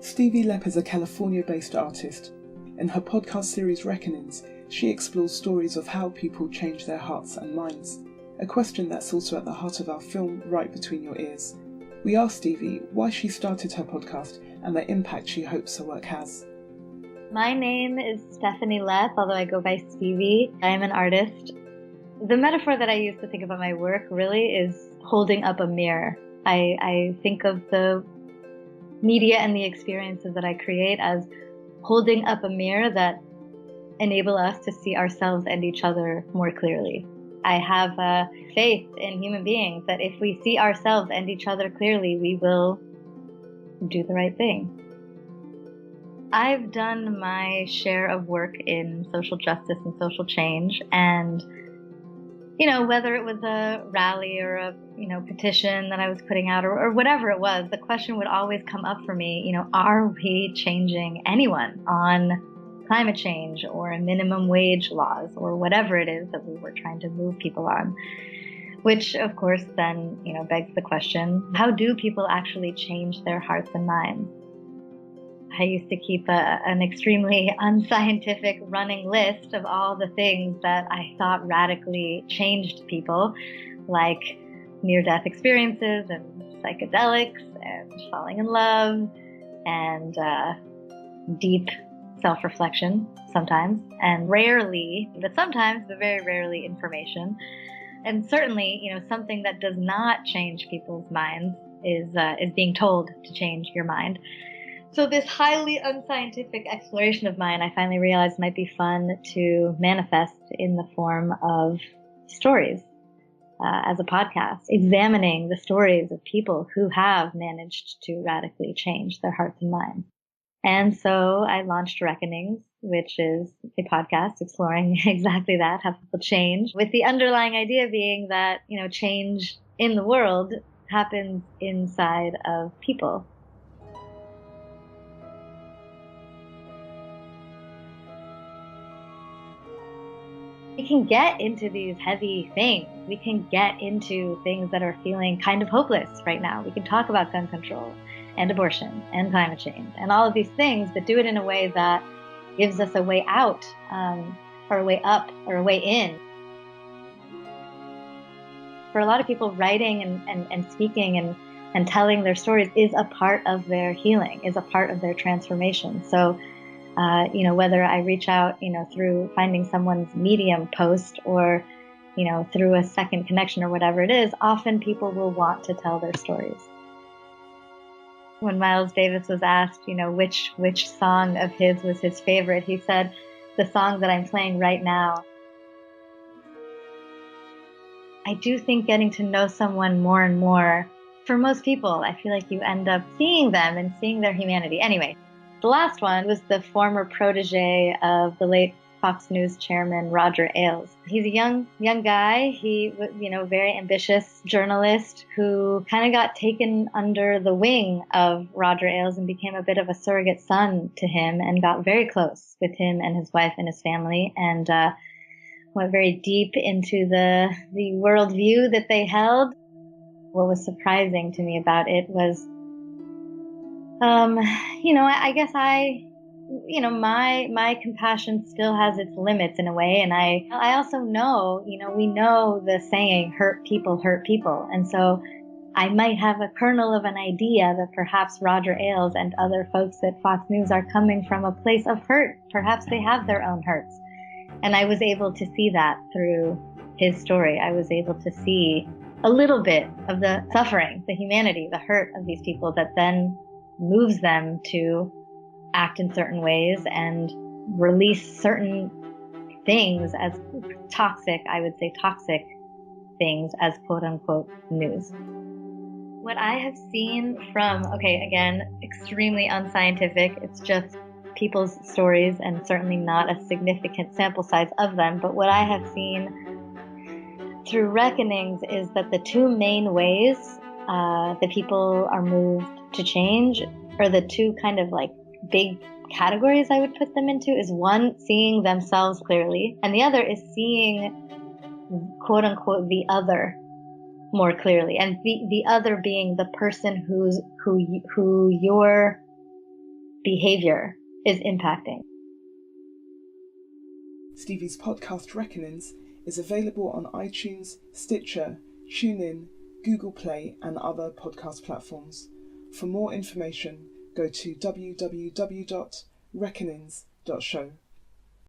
Stevie Lepp is a California-based artist. In her podcast series Reckonings, she explores stories of how people change their hearts and minds, a question that's also at the heart of our film Right Between Your Ears. We asked Stevie why she started her podcast and the impact she hopes her work has. My name is Stevie Lepp, although I go by Stevie. I am an artist. The metaphor that I use to think about my work really is holding up a mirror. I think of the media and the experiences that I create as holding up a mirror that enable us to see ourselves and each other more clearly. I have faith in human beings that if we see ourselves and each other clearly, we will do the right thing. I've done my share of work in social justice and social change, and whether it was a rally or a petition that I was putting out or whatever it was, the question would always come up for me, are we changing anyone on climate change or minimum wage laws or whatever it is that we were trying to move people on? Which, of course, then, begs the question, how do people actually change their hearts and minds? I used to keep an extremely unscientific running list of all the things that I thought radically changed people, like near-death experiences and psychedelics and falling in love and deep self-reflection sometimes, and rarely, but sometimes, but very rarely, information. And certainly, something that does not change people's minds is being told to change your mind. So this highly unscientific exploration of mine, I finally realized might be fun to manifest in the form of stories as a podcast, examining the stories of people who have managed to radically change their hearts and minds. And so I launched Reckonings, which is a podcast exploring exactly that, how people change, with the underlying idea being that, change in the world happens inside of people. We can get into these heavy things. We can get into things that are feeling kind of hopeless right now. We can talk about gun control and abortion and climate change and all of these things, but do it in a way that gives us a way out, or a way up, or a way in. For a lot of people, writing and speaking and telling their stories is a part of their healing, is a part of their transformation. So whether I reach out, through finding someone's Medium post or, through a second connection or whatever it is, often people will want to tell their stories. When Miles Davis was asked, which song of his was his favorite, he said, the song that I'm playing right now. I do think getting to know someone more and more, for most people, I feel like you end up seeing them and seeing their humanity. Anyway. The last one was the former protege of the late Fox News chairman, Roger Ailes. He's a young guy. He was, very ambitious journalist who kind of got taken under the wing of Roger Ailes and became a bit of a surrogate son to him and got very close with him and his wife and his family and went very deep into the worldview that they held. What was surprising to me about it was I guess my compassion still has its limits in a way. And I also know, we know the saying, hurt people. And so I might have a kernel of an idea that perhaps Roger Ailes and other folks at Fox News are coming from a place of hurt. Perhaps they have their own hurts. And I was able to see that through his story. I was able to see a little bit of the suffering, the humanity, the hurt of these people that then moves them to act in certain ways and release certain things as toxic, I would say toxic things as quote unquote news. What I have seen from, again, extremely unscientific, it's just people's stories and certainly not a significant sample size of them, but what I have seen through Reckonings is that the two main ways that people are moved to change, or the two kind of like big categories I would put them into, is one, seeing themselves clearly, and the other is seeing quote unquote the other more clearly, and the other being the person who you're behavior is impacting. Stevie's podcast Reckonings is available on iTunes, Stitcher, TuneIn, Google Play and other podcast platforms. For more information, go to www.reckonings.show.